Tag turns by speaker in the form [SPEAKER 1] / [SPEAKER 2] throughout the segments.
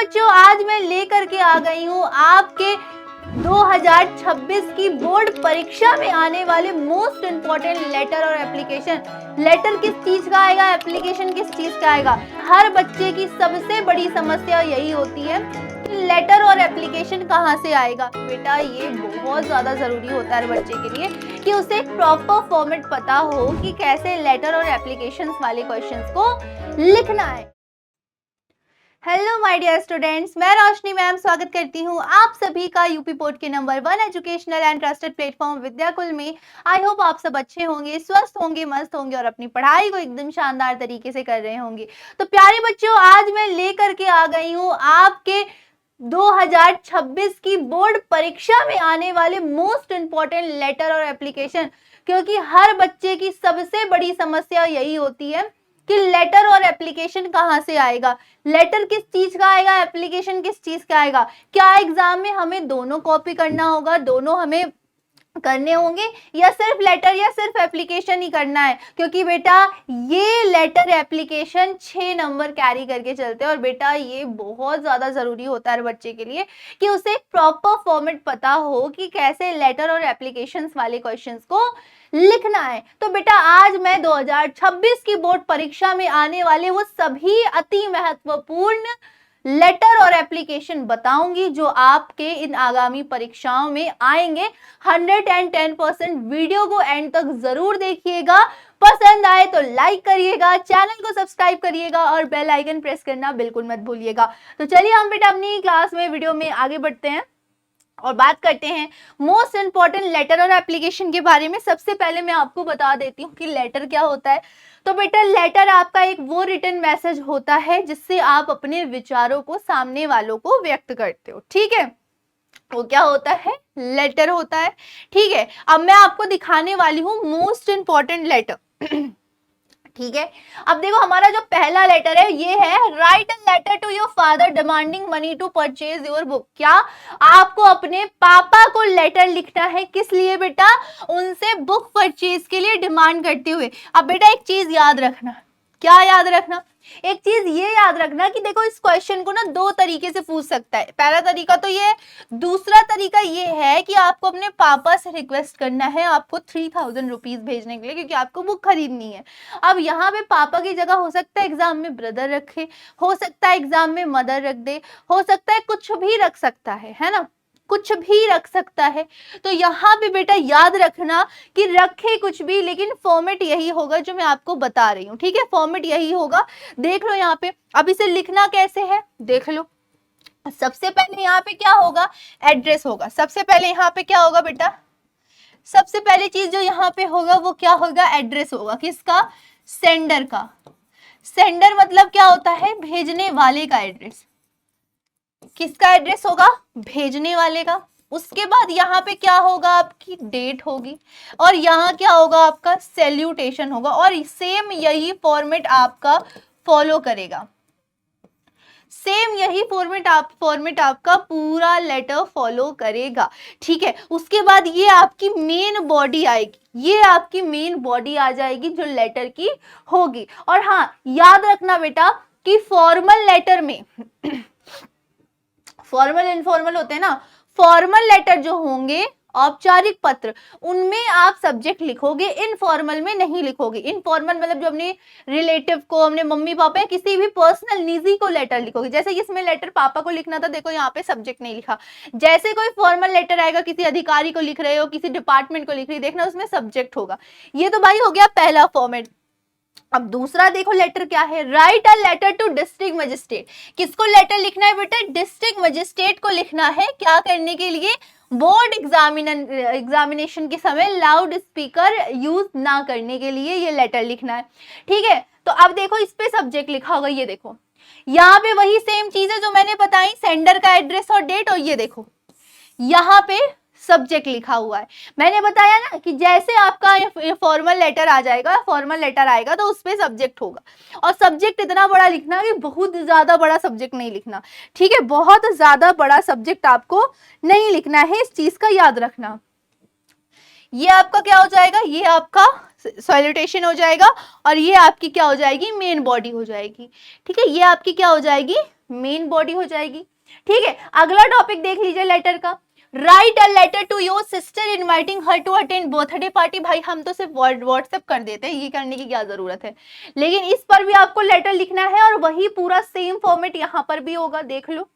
[SPEAKER 1] बच्चों, आज मैं लेकर के आ गई हूँ आपके 2026 की बोर्ड परीक्षा में आने वाले मोस्ट इम्पोर्टेंट लेटर और एप्लीकेशन। लेटर किस चीज का आएगा, एप्लीकेशन किस चीज का आएगा। हर बच्चे की सबसे बड़ी समस्या यही होती है कि लेटर और एप्लीकेशन कहाँ से आएगा। बेटा ये बहुत ज्यादा जरूरी होता है हर बच्चे के लिए कि उसे एक प्रॉपर फॉर्मेट पता हो कि कैसे लेटर और एप्लीकेशन वाले क्वेश्चंस को लिखना है। हेलो माय डियर स्टूडेंट्स, मैं रोशनी मैम स्वागत करती हूँ आप सभी का यूपी बोर्ड के number 1 educational and trusted platform Vidyakul में। आई होप आप सब अच्छे होंगे, स्वस्थ होंगे, मस्त होंगे और अपनी पढ़ाई को एकदम शानदार तरीके से कर रहे होंगे। तो प्यारे बच्चों, आज मैं लेकर के आ गई हूँ आपके 2026 की बोर्ड परीक्षा में आने वाले मोस्ट इम्पोर्टेंट लेटर और एप्लीकेशन, क्योंकि हर बच्चे की सबसे बड़ी समस्या यही होती है कि लेटर और एप्लीकेशन कहाँ से आएगा। लेटर किस चीज का आएगा, एप्लीकेशन किस चीज का आएगा। क्या एग्जाम में हमें दोनों कॉपी करना होगा, दोनों हमें करने होंगे, या सिर्फ लेटर या सिर्फ एप्लीकेशन ही करना है। क्योंकि बेटा ये लेटर एप्लीकेशन 6 नंबर कैरी करके चलते हैं और बेटा ये बहुत ज्यादा जरूरी होता है हर बच्चे के लिए कि उसे एक प्रॉपर फॉर्मेट पता हो कि कैसे लेटर और एप्लीकेशंस वाले क्वेश्चंस को लिखना है। तो बेटा आज मैं 2026 की बोर्ड परीक्षा में आने वाले वो सभी अति महत्वपूर्ण लेटर और एप्लीकेशन बताऊंगी जो आपके इन आगामी परीक्षाओं में आएंगे। 110% वीडियो को एंड तक जरूर देखिएगा। पसंद आए तो लाइक करिएगा, चैनल को सब्सक्राइब करिएगा और बेल आइकन प्रेस करना बिल्कुल मत भूलिएगा। तो चलिए हम बेटा अपनी क्लास में वीडियो में आगे बढ़ते हैं और बात करते हैं मोस्ट इंपॉर्टेंट लेटर और एप्लीकेशन के बारे में। सबसे पहले मैं आपको बता देती हूँ कि लेटर क्या होता है। तो बेटा लेटर आपका एक वो रिटन मैसेज होता है जिससे आप अपने विचारों को सामने वालों को व्यक्त करते हो। ठीक है, वो क्या होता है, लेटर होता है। ठीक है, अब मैं आपको दिखाने वाली हूँ मोस्ट इंपॉर्टेंट लेटर। ठीक है, अब देखो हमारा जो पहला लेटर है ये है write a letter to your father demanding money to purchase your book. क्या आपको अपने पापा को लेटर लिखना है, किस लिए बेटा, उनसे बुक परचेज के लिए डिमांड करते हुए। अब बेटा एक चीज याद रखना, क्या याद रखना, एक चीज ये याद रखना कि देखो इस क्वेश्चन को ना दो तरीके से पूछ सकता है। पहला तरीका तो ये, दूसरा तरीका ये है कि आपको अपने पापा से रिक्वेस्ट करना है आपको 3000 रुपीज भेजने के लिए क्योंकि आपको बुक खरीदनी है। अब यहाँ पे पापा की जगह हो सकता है एग्जाम में ब्रदर रखे, हो सकता है एग्जाम में मदर रख दे, हो सकता है कुछ भी रख सकता है ना, कुछ भी रख सकता है। तो यहाँ पे बेटा याद रखना कि रखे कुछ भी, लेकिन फॉर्मेट यही होगा जो मैं आपको बता रही हूँ। ठीक है, फॉर्मेट यही होगा। देख लो यहाँ पे, अब इसे लिखना कैसे है देख लो। सबसे पहले यहाँ पे क्या होगा, एड्रेस होगा। सबसे पहले यहाँ पे क्या होगा बेटा, सबसे पहली चीज जो यहाँ पे होगा वो क्या होगा, एड्रेस होगा। किसका, सेंडर का। सेंडर मतलब क्या होता है, भेजने वाले का एड्रेस। किसका एड्रेस होगा, भेजने वाले का। उसके बाद यहाँ पे क्या होगा, आपकी डेट होगी और यहाँ क्या होगा, आपका सैल्यूटेशन होगा। और सेम यही फॉर्मेट आपका फॉलो करेगा, सेम यही फॉर्मेट आपका पूरा लेटर फॉलो करेगा। ठीक है, उसके बाद ये आपकी मेन बॉडी आएगी, ये आपकी मेन बॉडी आ जाएगी जो लेटर की होगी। और हाँ याद रखना बेटा कि फॉर्मल लेटर में फॉर्मल इनफॉर्मल होते हैं ना, फॉर्मल लेटर जो होंगे औपचारिक पत्र उनमें आप सब्जेक्ट लिखोगे, इनफॉर्मल में नहीं लिखोगे। इनफॉर्मल मतलब जो अपने रिलेटिव को, अपने मम्मी पापा या किसी भी पर्सनल निजी को लेटर लिखोगे। जैसे इसमें लेटर पापा को लिखना था, देखो यहाँ पे सब्जेक्ट नहीं लिखा। जैसे कोई फॉर्मल लेटर आएगा, किसी अधिकारी को लिख रहे हो, किसी डिपार्टमेंट को लिख रही, देखना उसमें सब्जेक्ट होगा। ये तो भाई हो गया पहला फॉर्मेट। अब दूसरा देखो लेटर क्या है, write a letter to district magistrate. किसको लेटर लिखना है बेटा, डिस्ट्रिक्ट मजिस्ट्रेट को लिखना है। क्या करने के लिए, बोर्ड एग्जामिनेशन के समय लाउड स्पीकर यूज ना करने के लिए ये लेटर लिखना है। ठीक है, तो अब देखो इस पे सब्जेक्ट लिखा होगा, ये देखो यहाँ पे वही सेम चीज है जो मैंने बताई, सेंडर का एड्रेस और डेट। और ये देखो यहाँ पे सब्जेक्ट लिखा हुआ है। मैंने बताया ना कि जैसे आपका फॉर्मल लेटर आ जाएगा, फॉर्मल लेटर आएगा तो उस पे सब्जेक्ट होगा। और सब्जेक्ट इतना बड़ा लिखना कि बहुत ज्यादा बड़ा सब्जेक्ट नहीं लिखना। ठीक है, बहुत ज्यादा बड़ा सब्जेक्ट आपको नहीं लिखना है, इस चीज का याद रखना। ये आपका क्या हो जाएगा, ये आपका सैल्यूटेशन हो जाएगा, और ये आपकी क्या हो जाएगी, मेन बॉडी हो जाएगी। ठीक है, ये आपकी क्या हो जाएगी, मेन बॉडी हो जाएगी। ठीक है, अगला टॉपिक देख लीजिए लेटर का। Write a letter to your sister inviting her to attend birthday party. भाई हम तो सिर्फ व्हाट्सएप कर देते हैं, ये करने की क्या जरूरत है, लेकिन इस पर भी आपको लेटर लिखना है, और वही पूरा सेम फॉर्मेट यहाँ पर भी होगा, देख लो।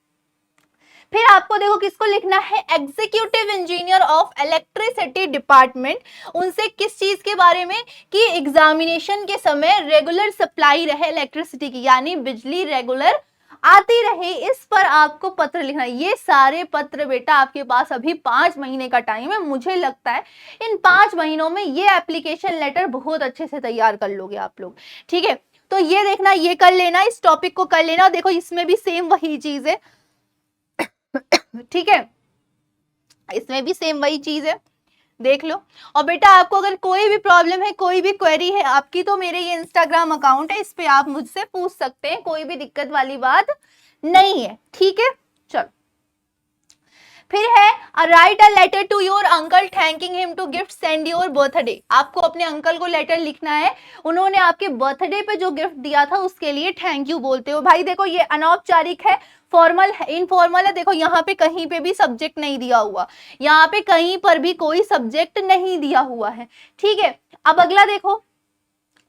[SPEAKER 1] फिर आपको देखो किसको लिखना है, executive engineer of electricity department. उनसे किस चीज के बारे में, कि एग्जामिनेशन के समय रेगुलर सप्लाई रहे इलेक्ट्रिसिटी की, यानी बिजली रेगुलर आती रहे, इस पर आपको पत्र लिखना है। ये सारे पत्र बेटा आपके पास अभी 5 महीने का टाइम है, मुझे लगता है इन 5 महीनों में ये एप्लीकेशन लेटर बहुत अच्छे से तैयार कर लोगे आप लोग। ठीक है, तो ये देखना, ये कर लेना, इस टॉपिक को कर लेना। देखो इसमें भी सेम वही चीज है, ठीक है, इसमें भी सेम वही चीज है, देख लो। और बेटा आपको अगर कोई भी प्रॉब्लम है, कोई भी क्वेरी है आपकी, तो मेरे ये इंस्टाग्राम अकाउंट है, इस पे आप मुझसे पूछ सकते हैं, कोई भी दिक्कत वाली बात नहीं है। ठीक है, चलो। फिर है write a letter to your uncle thanking him to gift send your birthday. आपको अपने अंकल को लेटर लिखना है, उन्होंने आपके बर्थडे पे जो गिफ्ट दिया था उसके लिए थैंक यू बोलते हो। भाई देखो ये अनौपचारिक है, फॉर्मल है, इनफॉर्मल है। देखो यहाँ पे कहीं पे भी सब्जेक्ट नहीं दिया हुआ, यहाँ पे कहीं पर भी कोई सब्जेक्ट नहीं दिया हुआ है। ठीक है, अब अगला देखो,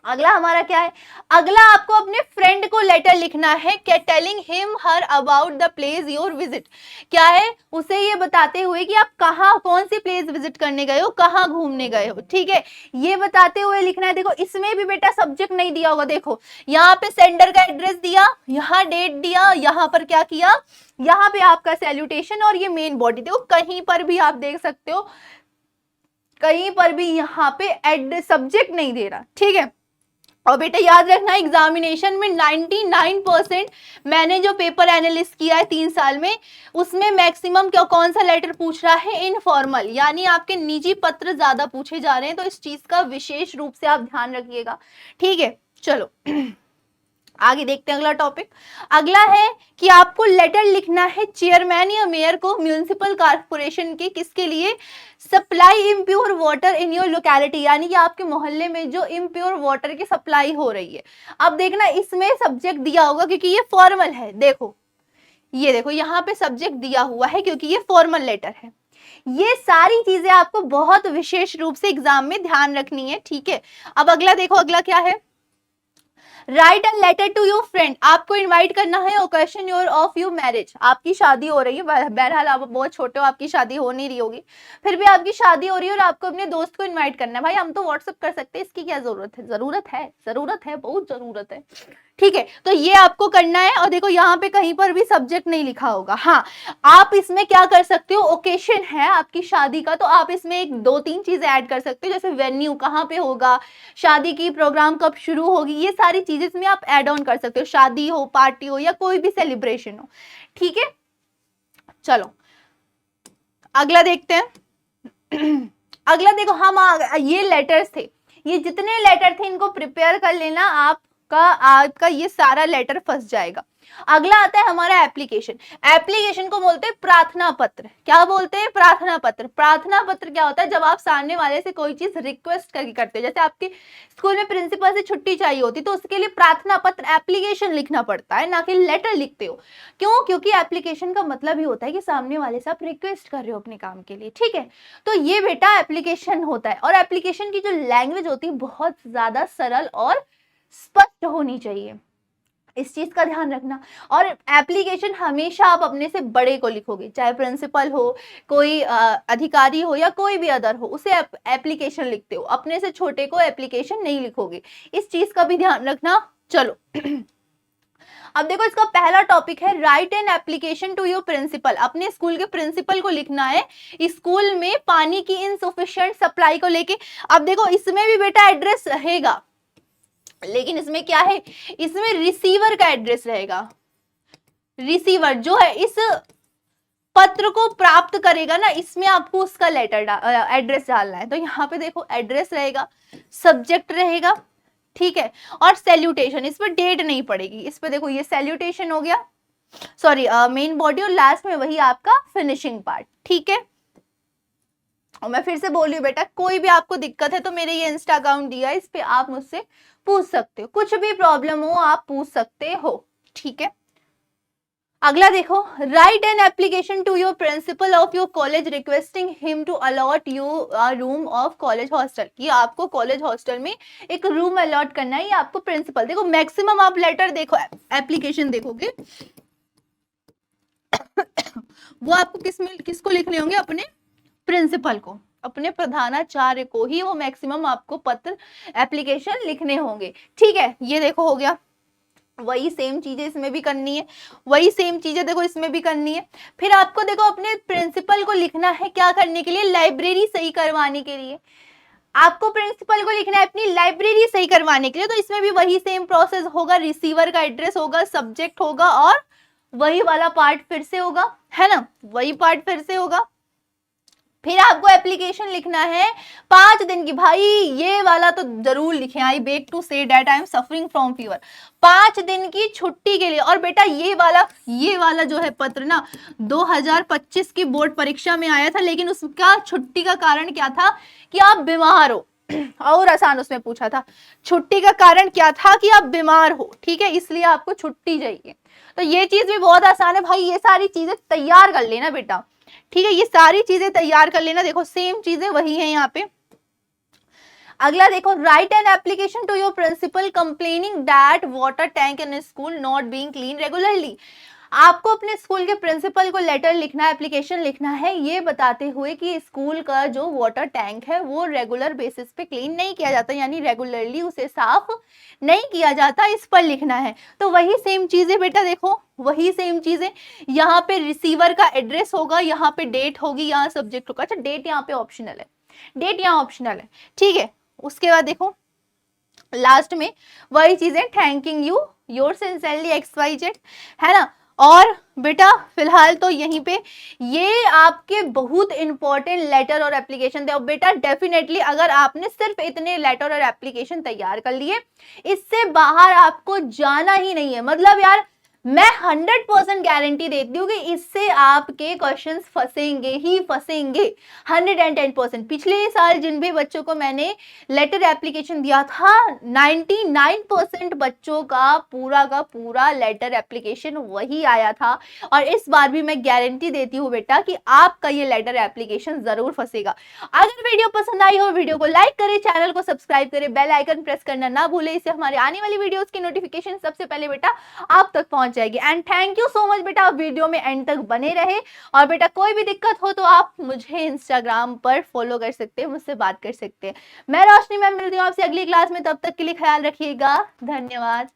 [SPEAKER 1] अगला हमारा क्या है, अगला आपको अपने फ्रेंड को लेटर लिखना है, telling him her about the place your visit. क्या है, उसे ये बताते हुए कि आप कहाँ, कौन सी प्लेस विजिट करने गए हो, कहाँ घूमने गए हो। ठीक है, ये बताते हुए लिखना है। देखो इसमें भी बेटा सब्जेक्ट नहीं दिया होगा, देखो यहाँ पे सेंडर का एड्रेस दिया, यहाँ डेट दिया, यहाँ पर क्या किया, यहाँ पे आपका सैल्यूटेशन और ये मेन बॉडी। देखो कहीं पर भी आप देख सकते हो, कहीं पर भी यहाँ पे सब्जेक्ट नहीं दे रहा। ठीक है, और बेटा याद रखना एग्जामिनेशन में 99% मैंने जो पेपर एनालिस्ट किया है 3 साल में, उसमें मैक्सिमम क्या, कौन सा लेटर पूछ रहा है, इनफॉर्मल, यानी आपके निजी पत्र ज्यादा पूछे जा रहे हैं, तो इस चीज का विशेष रूप से आप ध्यान रखिएगा। ठीक है, चलो आगे देखते हैं अगला टॉपिक। अगला है कि आपको लेटर लिखना है चेयरमैन या मेयर को म्युनिसिपल कॉर्पोरेशन के, किसके लिए, supply impure water in your locality, यानी कि आपके मोहल्ले में जो इम्प्योर वाटर की सप्लाई हो रही है। अब देखना इसमें सब्जेक्ट दिया होगा क्योंकि ये फॉर्मल है। देखो ये देखो यहाँ पे सब्जेक्ट दिया हुआ है क्योंकि ये फॉर्मल लेटर है। ये सारी चीजें आपको बहुत विशेष रूप से एग्जाम में ध्यान रखनी है। ठीक है, अब अगला देखो, अगला क्या है, write a letter to your friend. आपको इनवाइट करना है occasion your of your marriage. आपकी शादी हो रही है, बहरहाल आप बहुत छोटे हो, आपकी शादी हो नहीं रही होगी, फिर भी आपकी शादी हो रही है और आपको अपने दोस्त को इनवाइट करना है। भाई हम तो व्हाट्सएप कर सकते हैं, इसकी क्या जरूरत है, जरूरत है, बहुत जरूरत है। ठीक है, तो ये आपको करना है। और देखो यहाँ पे कहीं पर भी सब्जेक्ट नहीं लिखा होगा। हाँ, आप इसमें क्या कर सकते हो, ओकेशन है आपकी शादी का, तो आप इसमें 1-2-3 चीजें ऐड कर सकते हो, जैसे वेन्यू कहाँ पे होगा, शादी की प्रोग्राम कब शुरू होगी, ये सारी चीजें इसमें आप ऐड ऑन कर सकते हो, शादी हो, पार्टी हो या कोई भी सेलिब्रेशन हो। ठीक है, चलो अगला देखते हैं। अगला देखो, हम ये लेटर्स थे, ये जितने लेटर थे इनको प्रिपेयर कर लेना, आपका ये सारा लेटर फंस जाएगा। अगला आता है हमारा एप्लीकेशन। एप्लीकेशन को बोलते हैं प्रार्थना पत्र। क्या बोलते हैं, प्रार्थना पत्र। प्रार्थना पत्र क्या होता है, जब आप सामने वाले से कोई चीज रिक्वेस्ट करके करते हो, जैसे आपके स्कूल में प्रिंसिपल से छुट्टी चाहिए होती, तो उसके लिए प्रार्थना पत्र, एप्लीकेशन लिखना पड़ता है, ना कि लेटर लिखते हो। क्यों, क्योंकि एप्लीकेशन का मतलब ही होता है कि सामने वाले से आप रिक्वेस्ट कर रहे हो अपने काम के लिए। ठीक है, तो ये बेटा एप्लीकेशन होता है, और एप्लीकेशन की जो लैंग्वेज होती है बहुत ज्यादा सरल और स्पष्ट होनी चाहिए, इस चीज का ध्यान रखना। और एप्लीकेशन हमेशा आप अपने से बड़े को लिखोगे, चाहे प्रिंसिपल हो, कोई अधिकारी हो या कोई भी अदर हो, उसे एप्लीकेशन लिखते हो, अपने से छोटे को एप्लीकेशन नहीं लिखोगे, इस चीज का भी ध्यान रखना। चलो अब देखो, इसका पहला टॉपिक है write an application to your principal. अपने स्कूल के प्रिंसिपल को लिखना है स्कूल में पानी की इनसफिशिएंट सप्लाई को लेके। अब देखो इसमें भी बेटा एड्रेस रहेगा, लेकिन इसमें क्या है, इसमें रिसीवर का एड्रेस रहेगा। रिसीवर जो है इस पत्र को प्राप्त करेगा ना, इसमें आपको उसका लेटर एड्रेस डालना है। तो यहाँ पे देखो एड्रेस रहेगा, सब्जेक्ट रहेगा, ठीक है, और सैल्यूटेशन, इस पर डेट नहीं पड़ेगी, इस पे देखो ये सैल्यूटेशन हो गया, सॉरी मेन बॉडी, और लास्ट में वही आपका फिनिशिंग पार्ट। ठीक है, और मैं फिर से बोल रही हूँ बेटा, कोई भी आपको दिक्कत है तो मेरे ये इंस्टा अकाउंट दिया है, इस पे आप मुझसे पूछ सकते हो, कुछ भी प्रॉब्लम हो आप पूछ सकते हो, ठीक है। अगला देखो, write an application to your principal of your college requesting him to allot you a room of college hostel. ये आपको कॉलेज हॉस्टल में एक रूम अलॉट करना है, ये आपको प्रिंसिपल, देखो मैक्सिमम आप लेटर देखो, एप्लीकेशन देखोगे वो आपको किसको लिखने होंगे, अपने प्रिंसिपल को, अपने प्रधानाचार्य को ही वो मैक्सिमम आपको पत्र एप्लीकेशन लिखने होंगे, ठीक है। ये देखो हो गया, वही सेम चीजें इसमें भी करनी है, वही सेम चीजें देखो इसमें भी करनी है। फिर आपको देखो अपने प्रिंसिपल को लिखना है क्या करने के लिए, लाइब्रेरी सही करवाने के लिए। आपको प्रिंसिपल को लिखना है अपनी लाइब्रेरी सही करवाने के लिए, तो इसमें भी वही सेम प्रोसेस होगा, रिसीवर का एड्रेस होगा, सब्जेक्ट होगा और वही वाला पार्ट फिर से होगा, है ना, वही पार्ट फिर से होगा। फिर आपको एप्लीकेशन लिखना है 5 दिन की, भाई ये वाला तो जरूर लिखें, I beg to say that I am suffering from fever, 5 दिन की छुट्टी के लिए। और बेटा ये वाला जो है पत्र ना 2025 की बोर्ड परीक्षा में आया था, लेकिन उसका छुट्टी का कारण क्या था कि आप बीमार हो, और आसान उसमें पूछा था, छुट्टी का कारण क्या था कि आप बीमार हो, ठीक है, इसलिए आपको छुट्टी चाहिए। तो ये चीज भी बहुत आसान है भाई, ये सारी चीजें तैयार कर लेना बेटा, ठीक है, ये सारी चीजें तैयार कर लेना। देखो सेम चीजें वही है यहाँ पे। अगला देखो, write an application to your principal complaining that water tank in school not being clean regularly. आपको अपने स्कूल के प्रिंसिपल को लेटर लिखना है, एप्लीकेशन लिखना है, ये बताते हुए कि स्कूल का जो वाटर टैंक है वो रेगुलर बेसिस पे क्लीन नहीं किया जाता, यानी रेगुलरली उसे साफ नहीं किया जाता, इस पर लिखना है। तो वही सेम चीजें बेटा देखो, वही सेम चीजें, यहाँ पे रिसीवर का एड्रेस होगा, यहाँ पे डेट होगी, यहाँ सब्जेक्ट होगा। अच्छा डेट यहाँ पे ऑप्शनल है, डेट यहाँ ऑप्शनल है, ठीक है। उसके बाद देखो लास्ट में वही चीजें, thanking you your sincerely XYZ, है ना। और बेटा फिलहाल तो यहीं पे ये आपके बहुत इंपॉर्टेंट लेटर और एप्लीकेशन थे। और बेटा डेफिनेटली अगर आपने सिर्फ इतने लेटर और एप्लीकेशन तैयार कर लिए, इससे बाहर आपको जाना ही नहीं है। मतलब यार मैं 100% गारंटी देती हूँ कि इससे आपके क्वेश्चंस फंसेंगे ही फंसेंगे, 110%। पिछले साल जिन भी बच्चों को मैंने लेटर एप्लीकेशन दिया था, 99% बच्चों का पूरा लेटर एप्लीकेशन वही आया था। और इस बार भी मैं गारंटी देती हूँ बेटा कि आपका ये लेटर एप्लीकेशन जरूर फंसेगा। अगर वीडियो पसंद आई हो, वीडियो को लाइक करें, चैनल को सब्सक्राइब करें, बेल आइकन प्रेस करना ना भूले, इससे हमारे आने वाली वीडियोस की नोटिफिकेशन सबसे पहले बेटा आप तक पहुंच जाएगी। And thank you so much बेटा, आप वीडियो में एंड तक बने रहे। और बेटा कोई भी दिक्कत हो तो आप मुझे इंस्टाग्राम पर फॉलो कर सकते हैं, मुझसे बात कर सकते हैं। मैं रोशनी मैम मिलती हूँ आपसे अगली क्लास में, तब तक के लिए ख्याल रखिएगा, धन्यवाद।